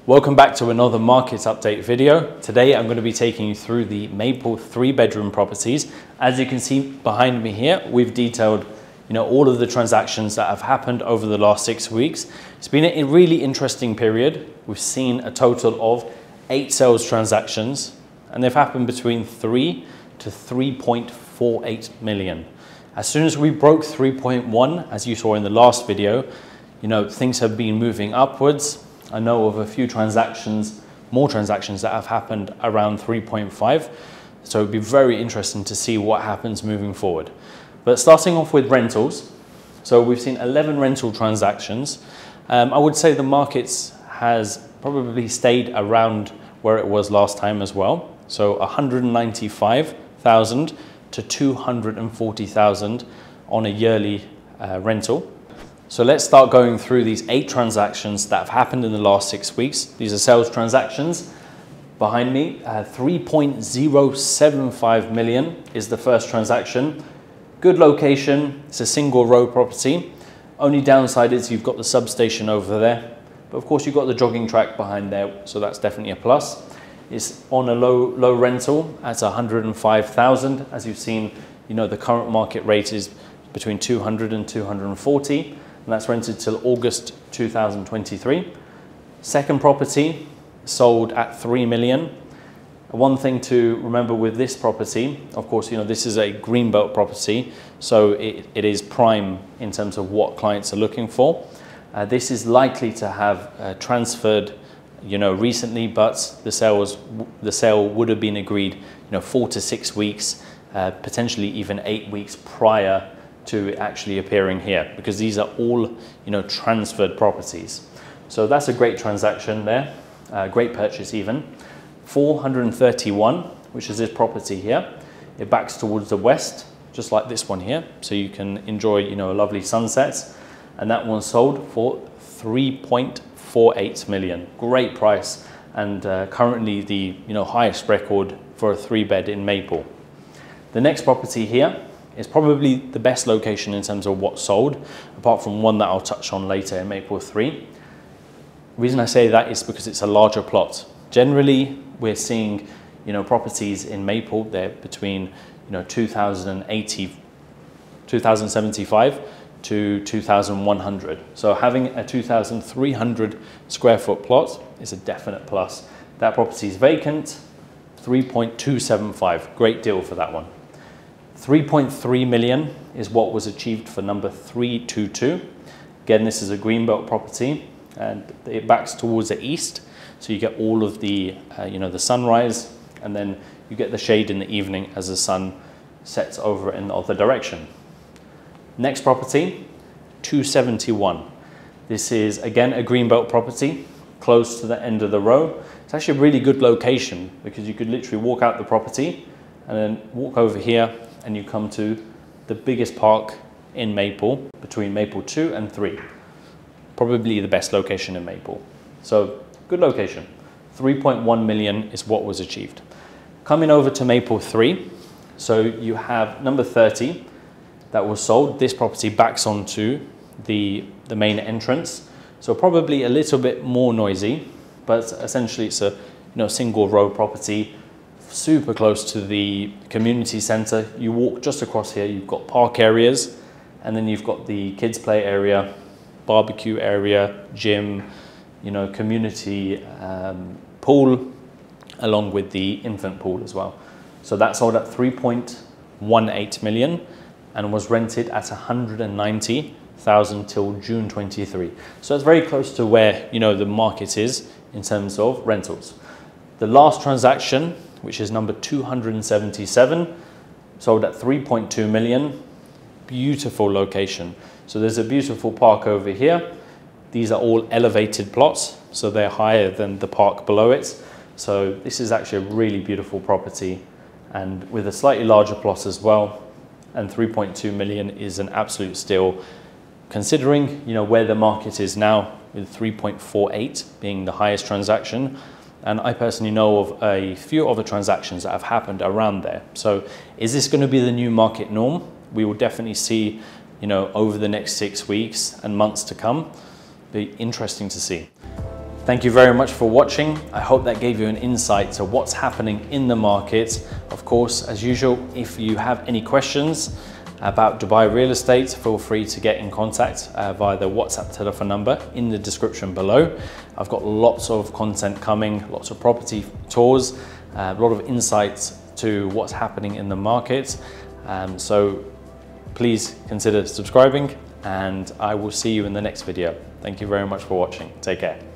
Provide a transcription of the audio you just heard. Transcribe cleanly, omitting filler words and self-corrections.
Welcome back to another market update video. Today I'm going to be taking you through the Maple 3-bedroom properties. As you can see behind me here, we've detailed all of the transactions that have happened over the last 6 weeks. It's been a really interesting period. We've seen a total of 8 sales transactions, and they've happened between 3 to 3.48 million. As soon as we broke 3.1, as you saw in the last video, things have been moving upwards. I know of a few transactions, more transactions that have happened around 3.5. So it'd be very interesting to see what happens moving forward. But starting off with rentals. So we've seen 11 rental transactions. I would say the market has probably stayed around where it was last time as well. So 195,000 to 240,000 on a yearly rental. So let's start going through these 8 transactions that have happened in the last 6 weeks. These are sales transactions. Behind me, 3.075 million is the first transaction. Good location, it's a single row property. Only downside is you've got the substation over there, but of course you've got the jogging track behind there, so that's definitely a plus. It's on a low rental at 105,000. As you've seen, the current market rate is between 200 and 240, and that's rented till August 2023. Second property sold at 3 million. One thing to remember with this property, of course, this is a greenbelt property, so it is prime in terms of what clients are looking for. This is likely to have transferred recently, but the sale would have been agreed 4 to 6 weeks, potentially even 8 weeks prior to actually appearing here, because these are all transferred properties. So that's a great transaction there, great purchase even. 431, which is this property here. It backs towards the west, just like this one here, so you can enjoy a lovely sunset. And that one sold for 3.48 million. Great price, and currently the highest record for a 3-bed in Maple. The next property here is probably the best location in terms of what sold, apart from one that I'll touch on later in Maple 3. The reason I say that is because it's a larger plot. Generally, we're seeing properties in Maple, they're between 2,075 to 2,100. So having a 2,300 square foot plot is a definite plus. That property is vacant, 3.275, great deal for that one. 3.3 million is what was achieved for number 322. Again, this is a greenbelt property, and it backs towards the east. So you get all of the, the sunrise, and then you get the shade in the evening as the sun sets over in the other direction. Next property, 271. This is again a greenbelt property, close to the end of the row. It's actually a really good location because you could literally walk out the property and then walk over here, and you come to the biggest park in Maple, between Maple 2 and 3. Probably the best location in Maple. So good location. 3.1 million is what was achieved. Coming over to Maple 3, so you have number 30 that was sold. This property backs onto the main entrance, so probably a little bit more noisy, but essentially it's a single row property, super close to the community centre. You walk just across here, you've got park areas, and then you've got the kids play area, barbecue area, gym, community pool, along with the infant pool as well. So that sold at 3.18 million and was rented at 190,000 till June 23. So it's very close to where the market is in terms of rentals. The last transaction, which is number 277, sold at 3.2 million. Beautiful location. So there's a beautiful park over here. These are all elevated plots, so they're higher than the park below it. So this is actually a really beautiful property, and with a slightly larger plot as well. And 3.2 million is an absolute steal, considering where the market is now, with 3.48 being the highest transaction. And I personally know of a few other transactions that have happened around there. So is this going to be the new market norm? We will definitely see, over the next 6 weeks and months to come. Be interesting to see. Thank you very much for watching. I hope that gave you an insight to what's happening in the market. Of course, as usual, if you have any questions about Dubai real estate, feel free to get in contact via the WhatsApp telephone number in the description below. I've got lots of content coming, lots of property tours, a lot of insights to what's happening in the market. So please consider subscribing, and I will see you in the next video. Thank you very much for watching. Take care.